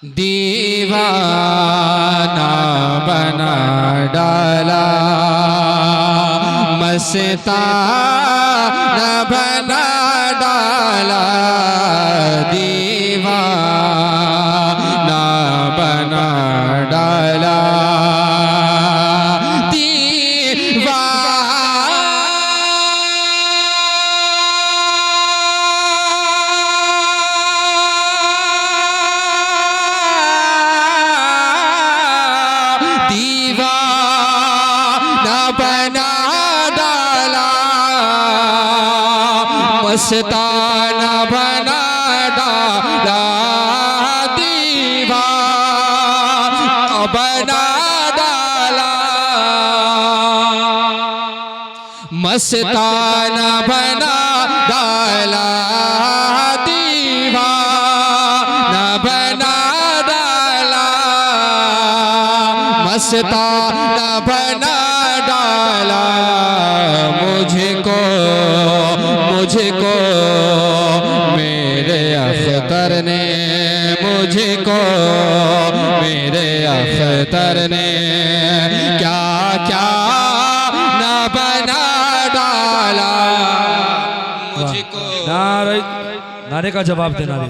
दीवाना बना डाला, मस्ताना बना डाला, दीवाना बना डाला, मस्ताना बना डाला, दीवाना बना डाला, मस्ताना बना डाला, दीवाना बना डाला, मस्ताना बना डाला, मुझको मेरे अख्तर ने, मुझको मेरे अख्तर ने क्या क्या न बना डाला, मुझको। नारे का जवाब देना रे।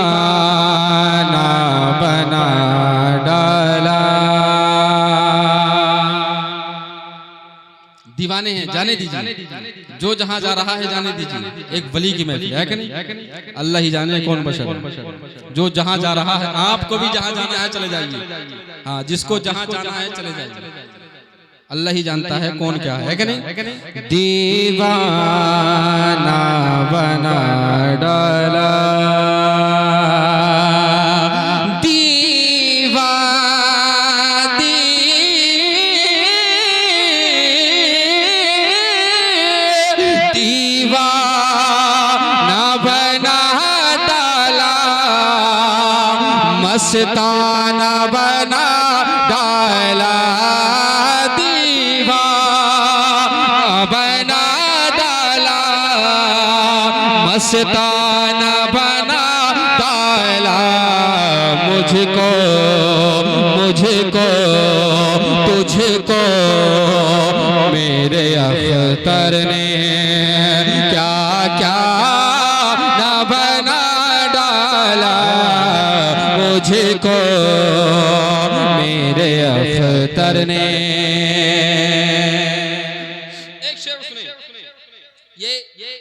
दीवाना बना डाला। दीवाने हैं, जाने दीजिए, जो जहां जा रहा है जाने दीजिए। एक वली की महफिल है कि नहीं? अल्लाह ही जाने कौन बशर है। जो जहां जा रहा है, आपको भी जहां जाना है चले जाइए। हाँ, जिसको जहां जाना है चले जाइए। अल्लाह ही जानता है कौन क्या है कि नहीं? दीवाना बना डाला, दीवाना बना डाला, मस्ताना बना डाला, बना डाला, मस्ताना बना डाला, मुझको तुझको मेरे अख्तर ने क्या क्या न बना डाला, मुझको मेरे अख्तर ने।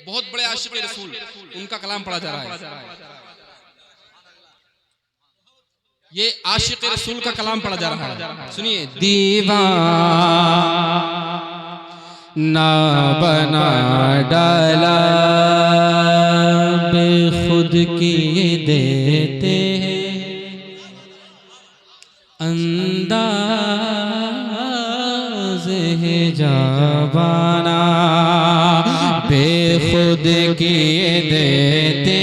बहुत बड़े आशिक रसूल, उनका कलाम पढ़ा जा रहा है। ये आशिक रसूल का कलाम पढ़ा जा रहा है, सुनिए। दीवाना बना डाला, बेखुद किए देते अंदाज़ है जाबाना, बेखुद किए देते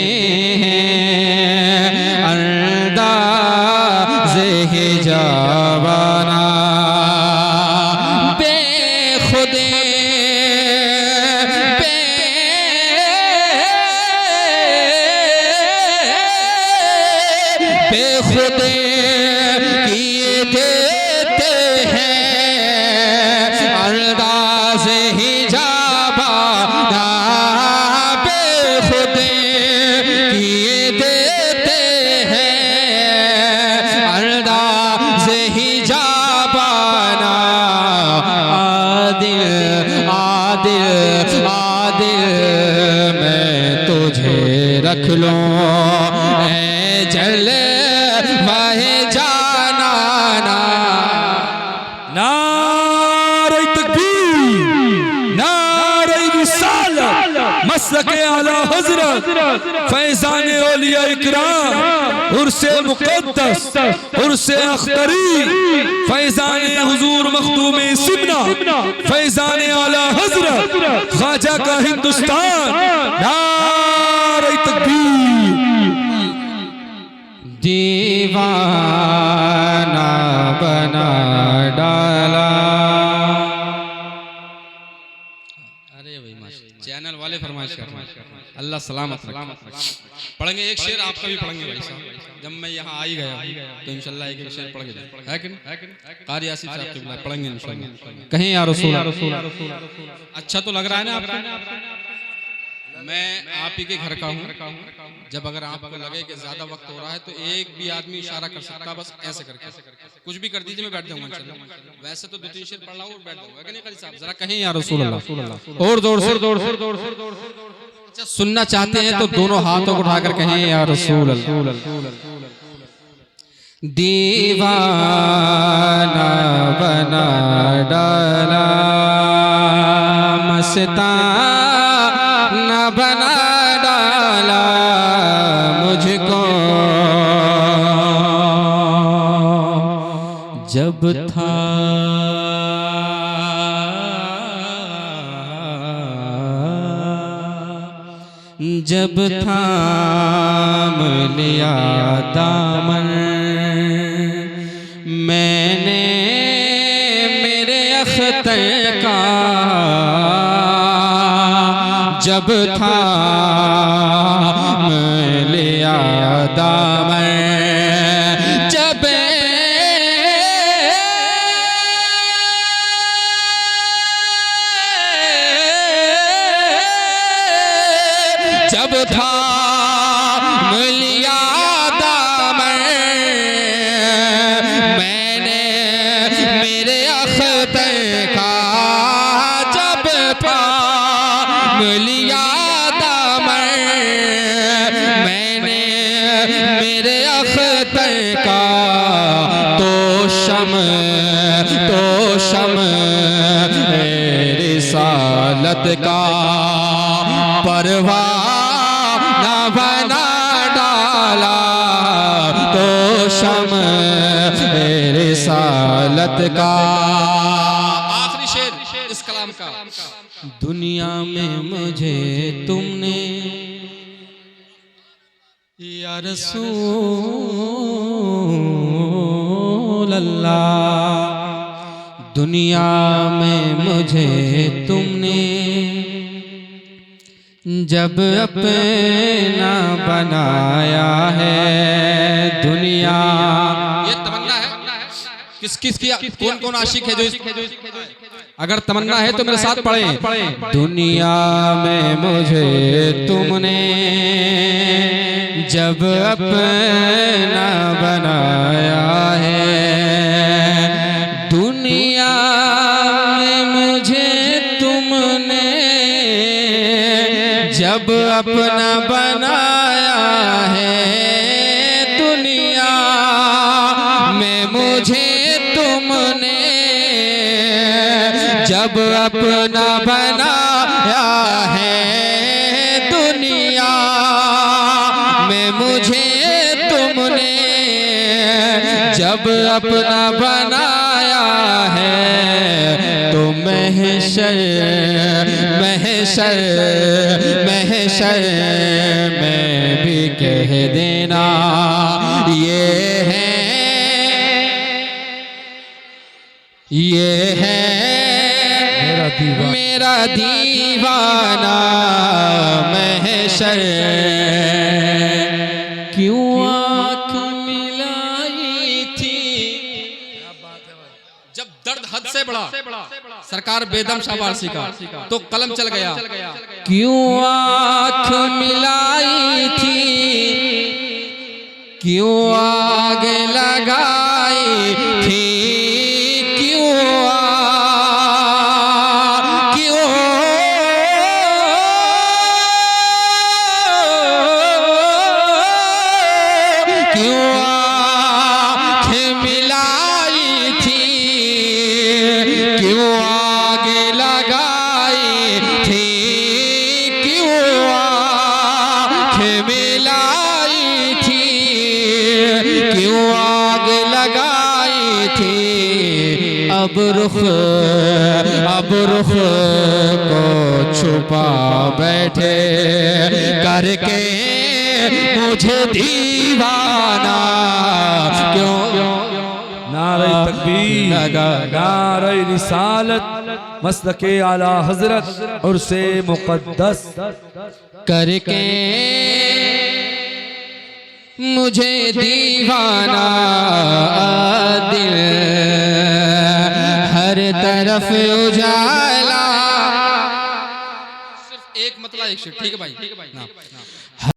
हैं अंदाज़ है जाबाना, बेखुद किए देते हैं अंदाज़ ही जाबाना, बेखुद किए देते हैं अंदाज़ ही जाबाना, आदिल आदिल आदिल मैं तुझे रख लूं, जले वाहे जाना ना। नारे तकबीर, नारे रिसालत, मसलके आला हजरत फैज़ाने औलिया इकराम, उर्से मुक़द्दस, उर्से अख्तरी, फैज़ाने हुजूर मखदूम सिमना, फैज़ाने आला हजरत ख्वाजा का हिंदुस्तान। नारे तकबीर। दीवाना बना डाला। अरे भाई माशाल्लाह, चैनल वाले फरमाइश कर रहे हैं, अल्लाह सलामत रखे। पढ़ेंगे एक शेर, आपका भी पढ़ेंगे भाई साहब। जब मैं यहाँ आ ही गया तो इंशाल्लाह एक शेर पढ़ के है कि नहीं, कारी आसिफ साहब के बुला पढ़ेंगे इंशाल्लाह। कहीं या रसूल, अच्छा तो लग रहा है ना आपको? मैं आप ही के घर का हूँ। जब अगर आपको लगे कि ज्यादा वक्त हो रहा है तो एक भी आदमी इशारा कर सकता है, बस ऐसे करके कुछ भी कर दीजिए, मैं बैठ जाऊंगा इंशाल्लाह। वैसे तो 2-3 शेर पढ़ रहा हूँ और बैठ जाऊंगा, नहीं कारी साहब? जरा कहीं या रसूल अल्लाह, और जोर से। अच्छा सुनना चाहते हैं तो दोनों हाथों को उठाकर कहें या रसूल अल्लाह। दीवाना बना डाला, मस्ताना बना डाला मुझको, जब था जब थाम लिया दामन मैंने मेरे अख्तर का, जब थाम लिया दामन, जब थाम लिया दामन मैंने मेरे अख्तर का, जब थाम लिया दामन मैंने मेरे अख्तर का, तो शम रिसालत का परवाना बना डाला, तो शम्अ रिसालत का। आखिरी शेर इस कलाम का। दुनिया में मुझे तुमने या रसूल अल्लाह, दुनिया में मुझे तुमने जब अपना बनाया है, दुनिया ये तमन्ना है किस किस की, कौन कौन आशिक है जो अगर तमन्ना है तो मेरे साथ पढ़ें। दुनिया में मुझे तुमने जब अपना बनाया है, दुनिया में मुझे तुमने जब अपना बनाया है, दुनिया में मुझे तुमने जब अपना बनाया है, दुनिया में मुझे तुमने जब अपना बनाया है, तो महशर में भी कह देना ये है मेरा दीवाना महशर, क्यों आँख मिलाई थी। जब दर्द हद से बड़ा सरकार बेदम शाबाशी का तो कलम चल गया, क्यों आँख मिलाई थी, क्यों आग लगाई थी, अब रुख को छुपा बैठे करके मुझे दीवाना तकबीर लगा नारे रिसालत मसलके आला हजरत उर्से मुक़द्दस करके मुझे दीवाना दिल हर तरफ उजाला। सिर्फ एक मतलब एक शेर, ठीक है भाई ना।